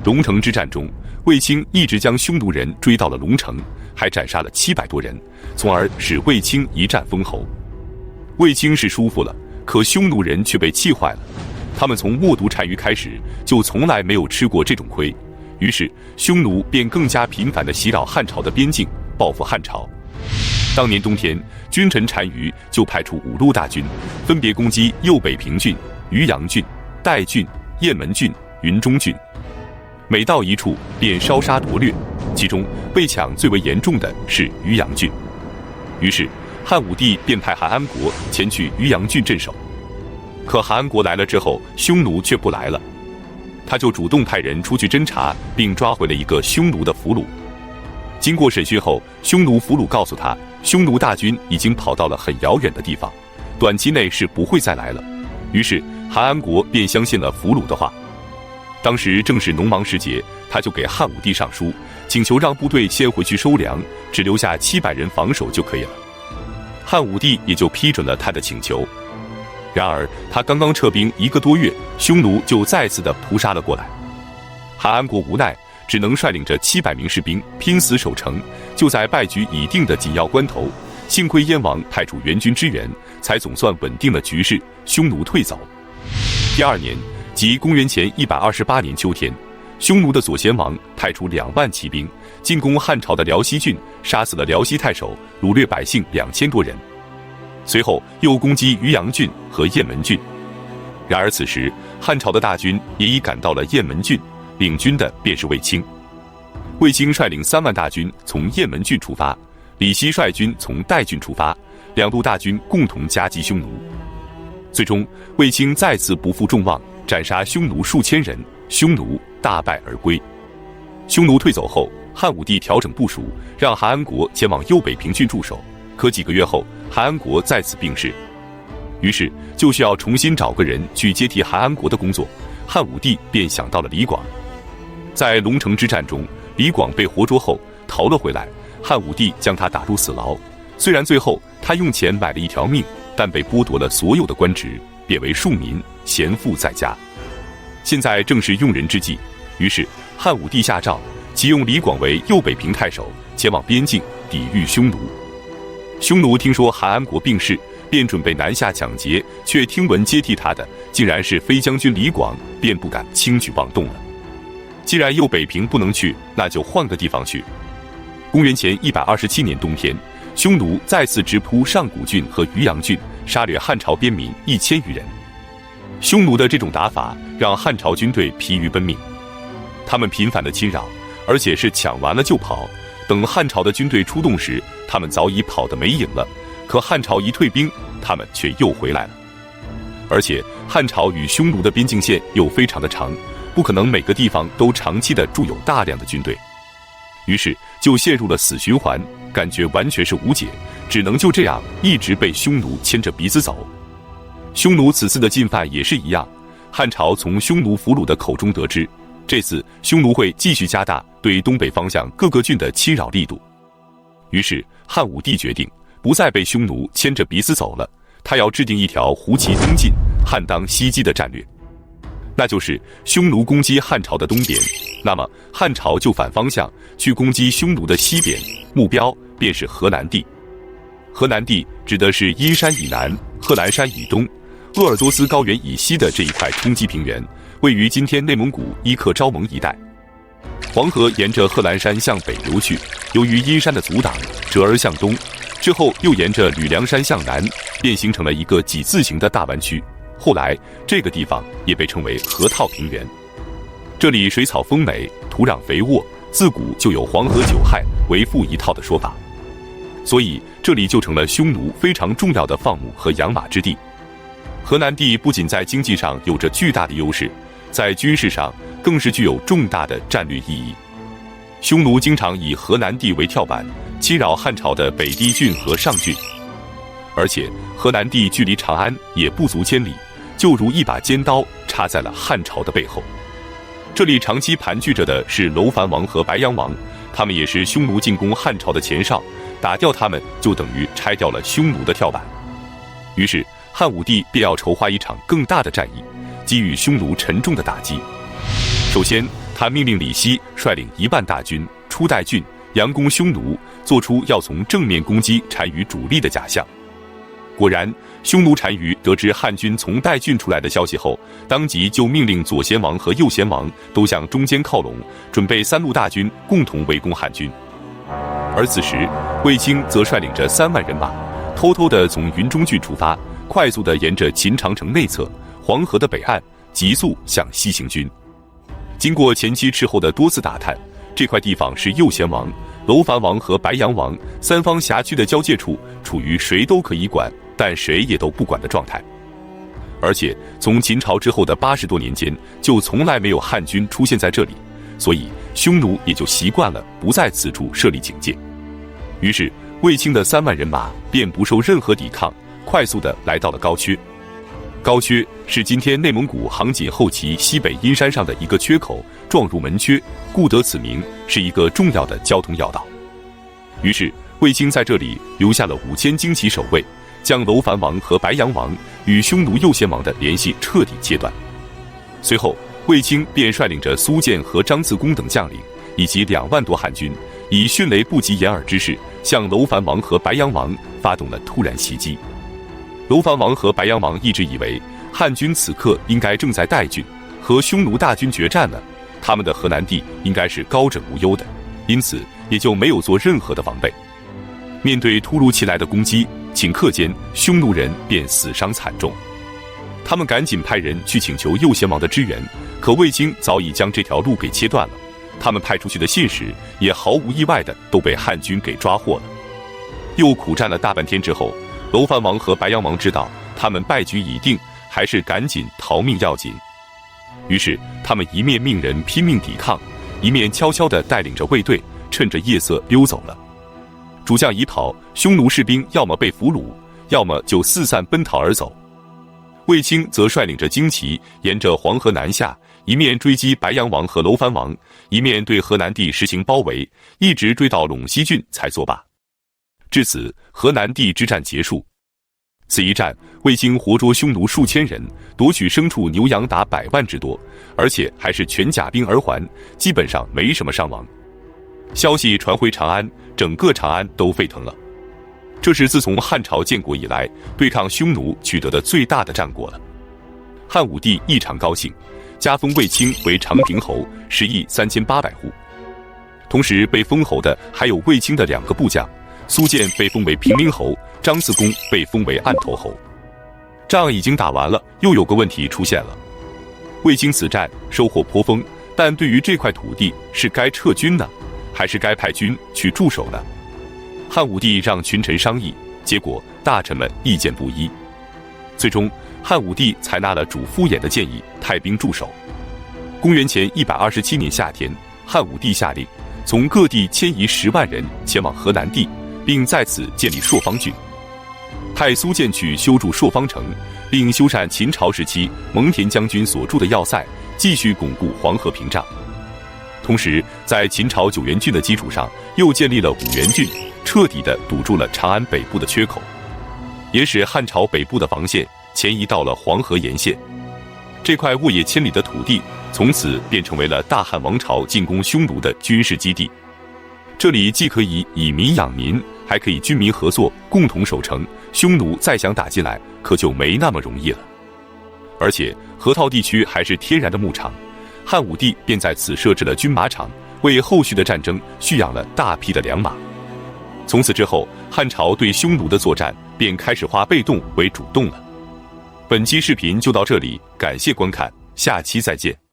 龙城之战中，卫青一直将匈奴人追到了龙城，还斩杀了700多人，从而使卫青一战封侯。卫青是舒服了，可匈奴人却被气坏了。他们从冒毒单于开始，就从来没有吃过这种亏，于是匈奴便更加频繁地袭扰汉朝的边境，报复汉朝。当年冬天，君臣单于就派出5路大军，分别攻击右北平郡、渔阳郡、代郡、雁门郡、云中郡。每到一处便烧杀夺掠，其中被抢最为严重的是渔阳郡。于是汉武帝便派韩安国前去渔阳郡镇守。可韩安国来了之后，匈奴却不来了，他就主动派人出去侦查，并抓回了一个匈奴的俘虏。经过审讯后，匈奴俘虏告诉他，匈奴大军已经跑到了很遥远的地方，短期内是不会再来了。于是韩安国便相信了俘虏的话。当时正是农忙时节，他就给汉武帝上书，请求让部队先回去收粮，只留下700人防守就可以了。汉武帝也就批准了他的请求。然而他刚刚撤兵1个多月，匈奴就再次的扑杀了过来。韩安国无奈，只能率领着700名士兵拼死守城。就在败局已定的紧要关头，幸亏燕王派出援军支援，才总算稳定了局势，匈奴退走。第2年，即公元前128年秋天，匈奴的左贤王派出2万骑兵进攻汉朝的辽西郡，杀死了辽西太守，掳掠百姓2000多人。随后又攻击渔阳郡和雁门郡。然而此时汉朝的大军也已赶到了雁门郡，领军的便是卫青。卫青率领3万大军从雁门郡出发，李希率军从代郡出发，2路大军共同夹击匈奴。最终卫青再次不负众望，斩杀匈奴数千人，匈奴大败而归。匈奴退走后，汉武帝调整部署，让韩安国前往右北平郡驻守。可几个月后，韩安国再次病逝，于是就需要重新找个人去接替韩安国的工作。汉武帝便想到了李广。在龙城之战中，李广被活捉后逃了回来，汉武帝将他打入死牢。虽然最后他用钱买了一条命，但被剥夺了所有的官职，贬为庶民，闲赋在家。现在正是用人之际，于是汉武帝下诏，启用李广为右北平太守，前往边境抵御匈奴。匈奴听说韩安国病逝，便准备南下抢劫，却听闻接替他的竟然是飞将军李广，便不敢轻举妄动了。既然右北平不能去，那就换个地方去。公元前127年冬天，匈奴再次直扑上古郡和渔阳郡，杀掠汉朝边民1000余人。匈奴的这种打法让汉朝军队疲于奔命，他们频繁的侵扰，而且是抢完了就跑。等汉朝的军队出动时，他们早已跑得没影了。可汉朝一退兵，他们却又回来了。而且汉朝与匈奴的边境线又非常的长，不可能每个地方都长期的驻有大量的军队，于是就陷入了死循环，感觉完全是无解，只能就这样一直被匈奴牵着鼻子走。匈奴此次的进犯也是一样，汉朝从匈奴俘虏的口中得知，这次匈奴会继续加大对东北方向各个郡的侵扰力度。于是汉武帝决定不再被匈奴牵着鼻子走了，他要制定一条胡骑东进，汉当西击的战略。那就是匈奴攻击汉朝的东边，那么汉朝就反方向去攻击匈奴的西边，目标便是河南地。河南地指的是阴山以南、贺兰山以东、鄂尔多斯高原以西的这一块冲积平原，位于今天内蒙古伊克昭盟一带。黄河沿着贺兰山向北流去，由于阴山的阻挡，折而向东，之后又沿着吕梁山向南，便形成了一个几字形的大弯曲。后来这个地方也被称为河套平原。这里水草丰美，土壤肥沃，自古就有黄河九害为父一套的说法，所以这里就成了匈奴非常重要的放牧和养马之地。河南地不仅在经济上有着巨大的优势，在军事上更是具有重大的战略意义。匈奴经常以河南地为跳板，侵扰汉朝的北地郡和上郡，而且河南地距离长安也不足1000里，就如一把尖刀插在了汉朝的背后。这里长期盘踞着的是楼烦王和白羊王，他们也是匈奴进攻汉朝的前哨，打掉他们就等于拆掉了匈奴的跳板。于是汉武帝便要筹划一场更大的战役，给予匈奴沉重的打击。首先他命令李希率领1万大军出代郡，佯攻匈奴，做出要从正面攻击单于主力的假象。果然，匈奴单于得知汉军从代郡出来的消息后，当即就命令左贤王和右贤王都向中间靠拢，准备3路大军共同围攻汉军。而此时，卫青则率领着3万人马，偷偷地从云中郡出发，快速地沿着秦长城内侧、黄河的北岸急速向西行军。经过前期斥候的多次打探，这块地方是右贤王、楼烦王和白阳王3方辖区的交界处，处于谁都可以管，但谁也都不管的状态。而且从秦朝之后的80多年间，就从来没有汉军出现在这里，所以匈奴也就习惯了不在此处设立警戒。于是卫青的3万人马便不受任何抵抗，快速地来到了高阙。高阙是今天内蒙古杭锦后旗西北阴山上的一个缺口，状如门阙，故得此名，是一个重要的交通要道。于是卫青在这里留下了5000精骑守卫，将楼烦王和白阳王与匈奴右贤王的联系彻底切断。随后卫青便率领着苏建和张自恭等将领，以及2万多汉军，以迅雷不及掩耳之势向楼烦王和白阳王发动了突然袭击。楼烦王和白阳王一直以为汉军此刻应该正在代郡和匈奴大军决战呢，他们的河南地应该是高枕无忧的，因此也就没有做任何的防备。面对突如其来的攻击，顷刻间匈奴人便死伤惨重。他们赶紧派人去请求右贤王的支援，可卫青早已将这条路给切断了。他们派出去的信使也毫无意外的都被汉军给抓获了。又苦战了大半天之后，楼烦王和白阳王知道他们败局已定，还是赶紧逃命要紧。于是他们一面命人拼命抵抗，一面悄悄地带领着卫队趁着夜色溜走了。主将已跑，匈奴士兵要么被俘虏，要么就四散奔逃而走。卫青则率领着精骑沿着黄河南下，一面追击白阳王和楼烦王，一面对河南地实行包围，一直追到陇西郡才作罢。至此，河南地之战结束。此一战，卫青活捉匈奴数千人，夺取牲畜牛羊达100万之多，而且还是全甲兵而还，基本上没什么伤亡。消息传回长安，整个长安都沸腾了。这是自从汉朝建国以来对抗匈奴取得的最大的战果了。汉武帝异常高兴，加封卫青为长平侯，10亿3800户。同时被封侯的还有卫青的2个部将，苏建被封为平陵侯，张自恭被封为案头侯。仗已经打完了，又有个问题出现了。卫青此战收获颇丰，但对于这块土地是该撤军呢，还是该派军去驻守呢？汉武帝让群臣商议，结果大臣们意见不一。最终汉武帝采纳了主敷衍的建议，派兵驻守。公元前127年夏天，汉武帝下令从各地迁移10万人前往河南地，并在此建立朔方郡，派苏建去修筑朔方城，并修缮秦朝时期蒙恬将军所筑的要塞，继续巩固黄河屏障。同时在秦朝9原郡的基础上，又建立了5原郡，彻底地堵住了长安北部的缺口，也使汉朝北部的防线前移到了黄河沿线。这块沃野千里的土地从此便成为了大汉王朝进攻匈奴的军事基地。这里既可以以民养民，还可以军民合作共同守城，匈奴再想打进来可就没那么容易了。而且河套地区还是天然的牧场，汉武帝便在此设置了军马场，为后续的战争蓄养了大批的良马。从此之后，汉朝对匈奴的作战便开始化被动为主动了。本期视频就到这里，感谢观看，下期再见。